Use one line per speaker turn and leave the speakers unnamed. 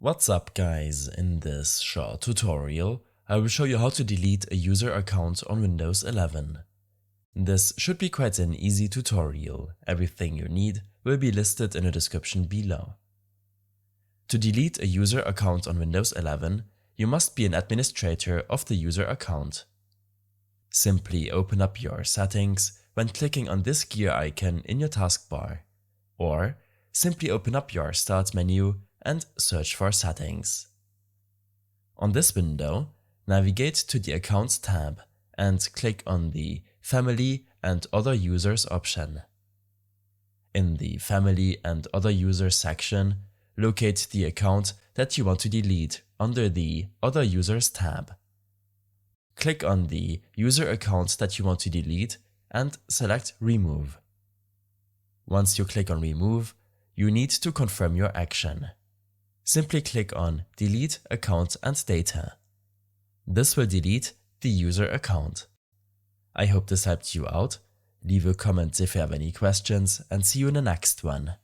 What's up guys, in this short tutorial I will show you how to delete a user account on Windows 11. This should be quite an easy tutorial, everything you need will be listed in the description below. To delete a user account on Windows 11, you must be an administrator of the user account. Simply open up your settings when clicking on this gear icon in your taskbar, or simply open up your Start menu and search for Settings. On this window, navigate to the Accounts tab and click on the Family and Other Users option. In the Family and Other Users section, locate the account that you want to delete under the Other Users tab. Click on the user account that you want to delete and select Remove. Once you click on Remove, you need to confirm your action. Simply click on Delete Account and Data. This will delete the user account. I hope this helped you out. Leave a comment if you have any questions and see you in the next one.